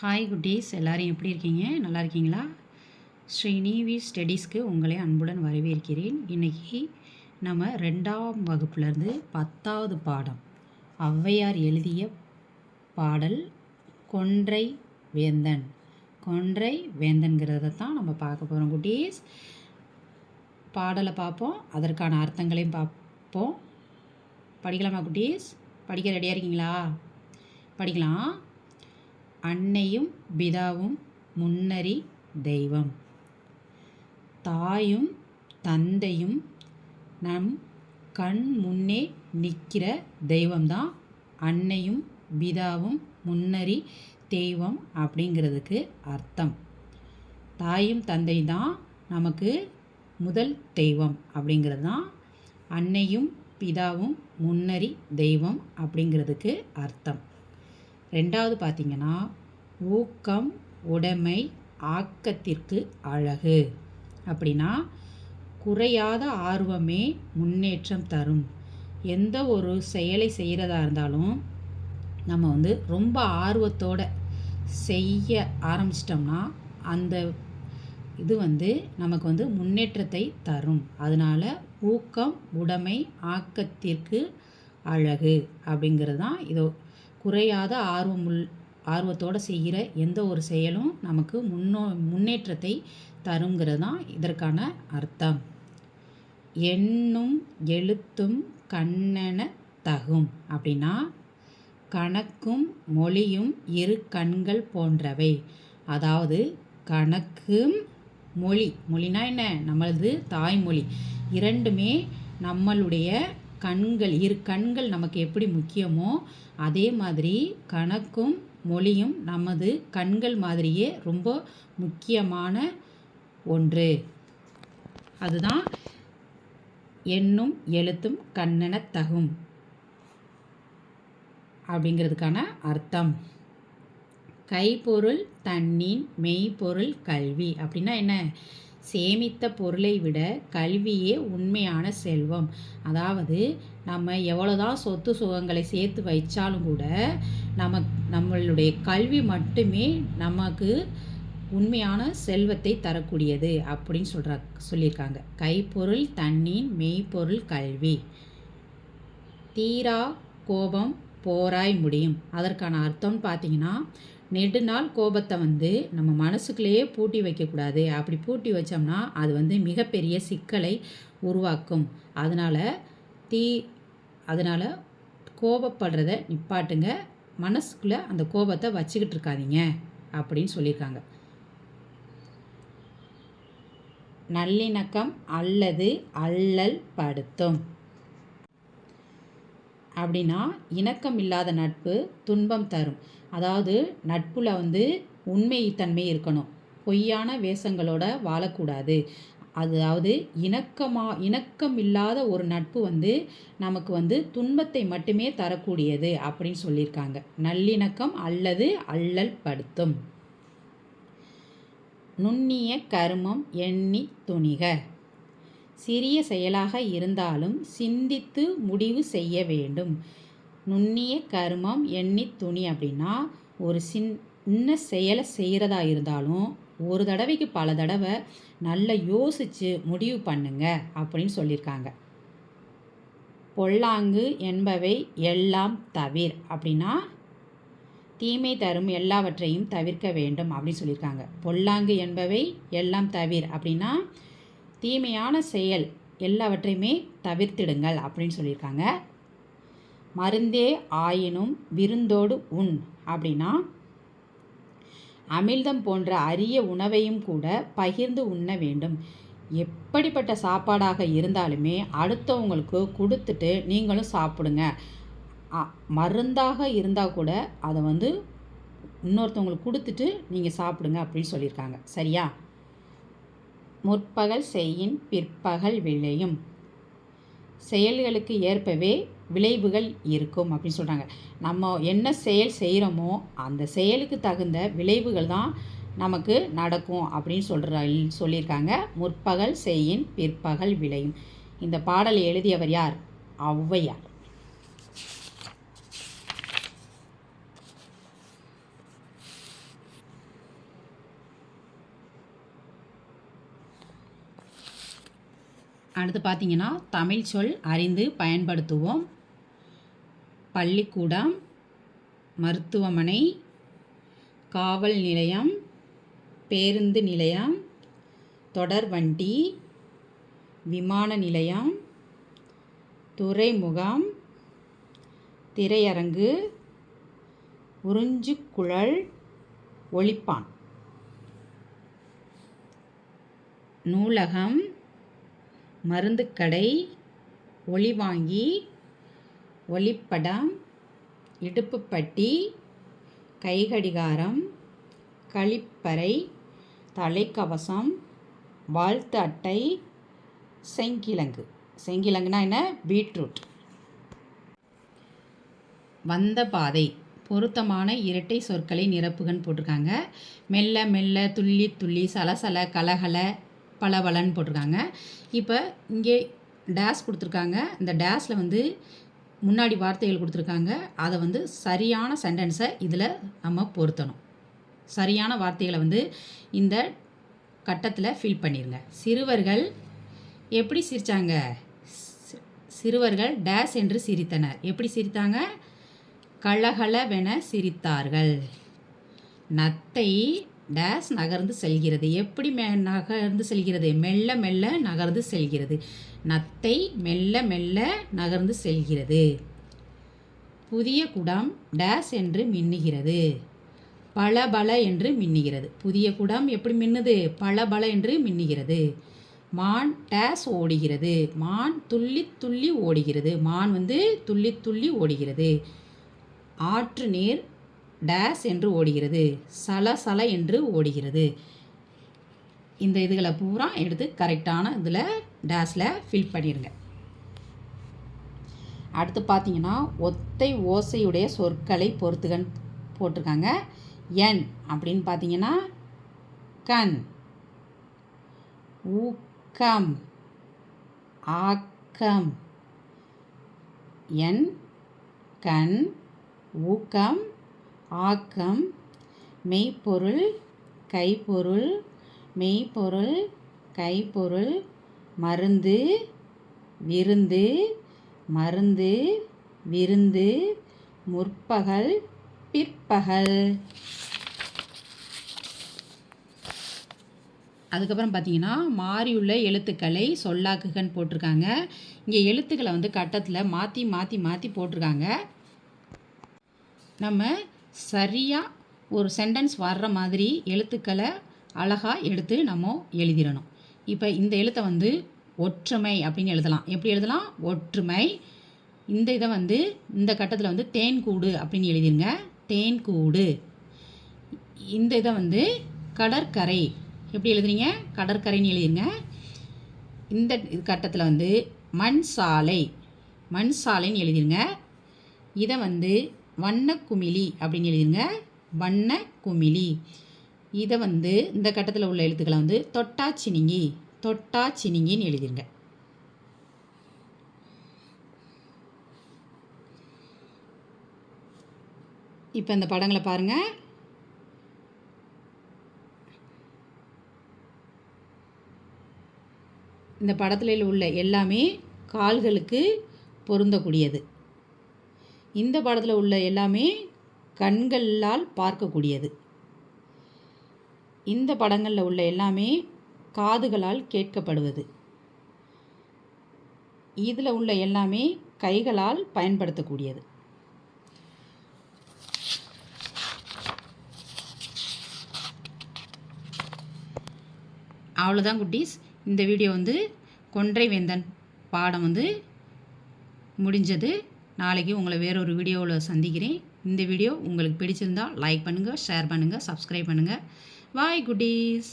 Hi குட்டீஸ், எல்லோரும் எப்படி இருக்கீங்க? நல்லா இருக்கீங்களா? ஸ்ரீநிவி ஸ்டடீஸ்க்கு உங்களை அன்புடன் வரவேற்கிறேன். இன்றைக்கி நம்ம 2ஆம் வகுப்புலேருந்து 10வது பாடம் ஔவையார் எழுதிய பாடல் கொன்றை வேந்தன். கொன்றை வேந்தன்கிறத தான் நம்ம பார்க்க போகிறோம் குட்டீஸ். பாடலை பார்ப்போம், அதற்கான அர்த்தங்களையும் பார்ப்போம். படிக்கலாமா குட்டீஸ்? படிக்க ரெடியாக இருக்கீங்களா? படிக்கலாம். அன்னையும் பிதாவும் முன்னறி தெய்வம், தாயும் தந்தையும் நம் கண் முன்னே நிற்கிற தெய்வம்தான் அன்னையும் பிதாவும் முன்னறி தெய்வம் அப்படிங்கிறதுக்கு அர்த்தம். தாயும் தந்தை தான் நமக்கு முதல் தெய்வம் அப்படிங்கிறது தான் அன்னையும் பிதாவும் முன்னறி தெய்வம் அப்படிங்கிறதுக்கு அர்த்தம். 2வது பார்த்திங்கன்னா, ஊக்கம் உடைமை ஆக்கத்திற்கு அழகு. அப்படின்னா குறையாத ஆர்வமே முன்னேற்றம் தரும். எந்த ஒரு செயலை செய்கிறதா இருந்தாலும் நம்ம ரொம்ப ஆர்வத்தோடு செய்ய ஆரம்பிச்சிட்டோம்னா அந்த இது நமக்கு முன்னேற்றத்தை தரும். அதனால் ஊக்கம் உடைமை ஆக்கத்திற்கு அழகு அப்படிங்கிறது தான் இதோ குறையாத ஆர்வத்தோடு செய்கிற எந்த ஒரு செயலும் நமக்கு முன்னேற்றத்தை தருங்கிறது தான் இதற்கான அர்த்தம். எண்ணும் எழுத்தும் கண்ணென தகும். அப்படின்னா கணக்கும் மொழியும் இரு கண்கள் போன்றவை. அதாவது கணக்கும் மொழினா என்ன? நம்மளது தாய்மொழி. இரண்டுமே நம்மளுடைய கண்கள், இரு கண்கள் நமக்கு எப்படி முக்கியமோ அதே மாதிரி கணக்கும் மொழியும் நமது கண்கள் மாதிரியே ரொம்ப முக்கியமான ஒன்று. அதுதான் எண்ணும் எழுத்தும் கண்ணென தகும் அப்படிங்கிறதுக்கான அர்த்தம். கைப்பொருள் தன்னின் மெய்ப்பொருள் கல்வி. அப்படின்னா என்ன? சேமித்த பொருளை விட கல்வியே உண்மையான செல்வம். அதாவது நம்ம எவ்வளோதான் சொத்து சுகங்களை சேர்த்து வைச்சாலும் கூட நம்மளுடைய கல்வி மட்டுமே நமக்கு உண்மையான செல்வத்தை தரக்கூடியது அப்படின்னு சொல்லியிருக்காங்க. கைப்பொருள் தன்னின் மெய்ப்பொருள் கல்வி. தீரா கோபம் போராய் முடியும். அதற்கான அர்த்தம்னு பார்த்தீங்கன்னா, நெடுநாள் கோபத்தை நம்ம மனசுக்குள்ளேயே பூட்டி வைக்கக்கூடாது. அப்படி பூட்டி வச்சோம்னா அது மிகப்பெரிய சிக்கலை உருவாக்கும். அதனால் கோபப்படுறத நிப்பாட்டுங்க. மனசுக்குள்ளே அந்த கோபத்தை வச்சுக்கிட்டு இருக்காதீங்க அப்படின்னு சொல்லியிருக்காங்க. நல்லிணக்கம் அல்லது அல்லல் படுத்தும். அப்படின்னா இணக்கம் இல்லாத நட்பு துன்பம் தரும். அதாவது நட்புல உண்மைத்தன்மை இருக்கணும். பொய்யான வேஷங்களோட வாழக்கூடாது. அதாவது இணக்கம் இல்லாத ஒரு நட்பு நமக்கு துன்பத்தை மட்டுமே தரக்கூடியது அப்படின்னு சொல்லியிருக்காங்க. நல்லிணக்கம் அல்லது அல்லல் படுத்தும். நுண்ணிய கருமம் எண்ணி துணிக. சிறிய செயலாக இருந்தாலும் சிந்தித்து முடிவு செய்ய வேண்டும். நுண்ணிய கருமம் எண்ணி துணி. அப்படின்னா ஒரு சின்ன செயலை செய்கிறதா இருந்தாலும் ஒரு தடவைக்கு பல தடவை நல்லா யோசித்து முடிவு பண்ணுங்க அப்படின்னு சொல்லியிருக்காங்க. பொல்லாங்கு என்பவை எல்லாம் தவிர். அப்படின்னா தீமை தரும் எல்லாவற்றையும் தவிர்க்க வேண்டும் அப்படின்னு சொல்லியிருக்காங்க. பொல்லாங்கு என்பவை எல்லாம் தவிர். அப்படின்னா தீமையான செயல் எல்லாவற்றையுமே தவிர்த்திடுங்கள் அப்படின்னு சொல்லியிருக்காங்க. மருந்தே ஆயினும் விருந்தோடு உண். அப்படின்னா அமிழ்தம் போன்ற அரிய உணவையும் கூட பகிர்ந்து உண்ண வேண்டும். எப்படிப்பட்ட சாப்பாடாக இருந்தாலுமே அடுத்தவங்களுக்கு கொடுத்துட்டு நீங்களும் சாப்பிடுங்க. மருந்தாக இருந்தால் கூட அதை இன்னொருத்தவங்களுக்கு கொடுத்துட்டு நீங்கள் சாப்பிடுங்க அப்படின்னு சொல்லியிருக்காங்க. சரியா? முற்பகல் செய்யின் பிற்பகல் விளையும். செயல்களுக்கு ஏற்பவே விளைவுகள் இருக்கும் அப்படின்னு சொல்கிறாங்க. நம்ம என்ன செயல் செய்கிறோமோ அந்த செயலுக்கு தகுந்த விளைவுகள் தான் நமக்கு நடக்கும் அப்படின்னு சொல்லியிருக்காங்க. முற்பகல் செய்யின் பிற்பகல் விளையும். இந்த பாடலை எழுதியவர் யார்? ஔவையார். அடுத்து பார்த்தீங்கன்னா தமிழ் சொல் அறிந்து பயன்படுத்துவோம். பள்ளிக்கூடம், மருத்துவமனை, காவல் நிலையம், பேருந்து நிலையம், தொடர்வண்டி, விமான நிலையம், துறைமுகம், திரையரங்கு, உறிஞ்சுக்குழல், ஒலிப்பான். நூலகம், மருந்துக்கடை, ஒலிவாங்கி, ஒளிப்படம், இடுப்புப்பட்டி, கைகடிகாரம், கழிப்பறை, தலைக்கவசம், வாழ்த்து அட்டை, செங்கிழங்கு. செங்கிழங்குனா என்ன? பீட்ரூட். வந்த பாதை பொருத்தமான இரட்டை சொற்களை நிரப்புகன்னு போட்டிருக்காங்க. மெல்ல மெல்ல, துள்ளி துள்ளி, சலசல, கலகல, பலபலன்னு போட்டிருக்காங்க. இப்போ இங்கே டேஸ் கொடுத்துருக்காங்க. இந்த டேஸில் வந்து முன்னாடி வார்த்தைகள் கொடுத்துருக்காங்க. அதை வந்து சரியான சென்டென்ஸை இதில் நம்ம பொருத்தணும். சரியான வார்த்தைகளை வந்து இந்த கட்டத்தில் ஃபில் பண்ணிடுங்க. சிறுவர்கள் எப்படி சிரித்தாங்க? சிறுவர்கள் டேஸ் என்று சிரித்தனர். எப்படி சிரித்தாங்க? கலகலவென சிரித்தார்கள். நத்தை டேஸ் நகர்ந்து செல்கிறது. எப்படி நகர்ந்து செல்கிறது? மெல்ல மெல்ல நகர்ந்து செல்கிறது. நத்தை மெல்ல மெல்ல நகர்ந்து செல்கிறது. புதிய குடம் டேஸ் என்று மின்னுகிறது. பளபள என்று மின்னுகிறது. புதிய குடம் எப்படி மின்னுது? பளபள என்று மின்னுகிறது. மான் டேஸ் ஓடுகிறது. மான் துள்ளி துள்ளி ஓடுகிறது. மான் வந்து துள்ளி துள்ளி ஓடுகிறது. ஆற்று நீர் டேஸ் என்று ஓடுகிறது. சலசல என்று ஓடுகிறது. இந்த இதுகளை பூரா எடுத்து கரெக்டான இதில் டேஸில் ஃபில் பண்ணிடுங்க. அடுத்து பார்த்தீங்கன்னா ஒத்தை ஓசையுடைய சொற்களை பொறுத்துகன்னு போட்டிருக்காங்க. என் அப்படின்னு பார்த்தீங்கன்னா கண், ஊக்கம், ஆக்கம். என், கண், ஊக்கம், ஆக்கம். மெய்ப்பொருள், கைப்பொருள், மெய்ப்பொருள், கைப்பொருள். மருந்து, விருந்து, மருந்து, விருந்து. முற்பகல், பிற்பகல். அதுக்கப்புறம் பார்த்தீங்கன்னா மாறியுள்ள எழுத்துக்களை சொல்லாக்குகன்னு போட்டிருக்காங்க. இங்கே எழுத்துக்களை வந்து கட்டத்தில் மாற்றி மாற்றி மாற்றி போட்டிருக்காங்க. நம்ம சரியாக ஒரு சென்டென்ஸ் வர்ற மாதிரி எழுத்துக்களை அழகாக எடுத்து நம்ம எழுதிடணும். இப்போ இந்த எழுத்தை வந்து ஒற்றுமை அப்படின்னு எழுதலாம். எப்படி எழுதலாம்? ஒற்றுமை. இந்த இதை வந்து இந்த கட்டத்தில் வந்து தேன்கூடு அப்படின்னு எழுதிருங்க. தேன்கூடு. இந்த இதை வந்து கடற்கரை எப்படி எழுதுறீங்க? கடற்கரைன்னு எழுதிருங்க. இந்த கட்டத்தில் வந்து மண் சாலை, மண் சாலைன்னு எழுதிருங்க. இதை வந்து வண்ணக்குமிழி அப்படின்னு எழுதிருங்க. வண்ணக்குமிழி. இதை வந்து இந்த கட்டத்தில் உள்ள எழுத்துக்களை வந்து தொட்டாச்சினிங்கி, தொட்டாச்சினிங்கின்னு எழுதிருங்க. இப்போ இந்த படங்களை பாருங்கள். இந்த படத்தில் உள்ள எல்லாமே கால்களுக்கு பொருந்தக்கூடியது. இந்த படத்தில் உள்ள எல்லாமே கண்களால் பார்க்கக்கூடியது. இந்த படங்களில் உள்ள எல்லாமே காதுகளால் கேட்கப்படுவது. இதில் உள்ள எல்லாமே கைகளால் பயன்படுத்தக்கூடியது. அவ்வளோதான் குட்டீஸ். இந்த வீடியோ வந்து கொன்றை வேந்தன் பாடம் வந்து முடிஞ்சது. நாளைக்கு உங்களை வேறொரு வீடியோவில் சந்திக்கிறேன். இந்த வீடியோ உங்களுக்கு பிடிச்சிருந்தால் லைக் பண்ணுங்கள், ஷேர் பண்ணுங்கள், சப்ஸ்கிரைப் பண்ணுங்கள். பாய் குட்டீஸ்.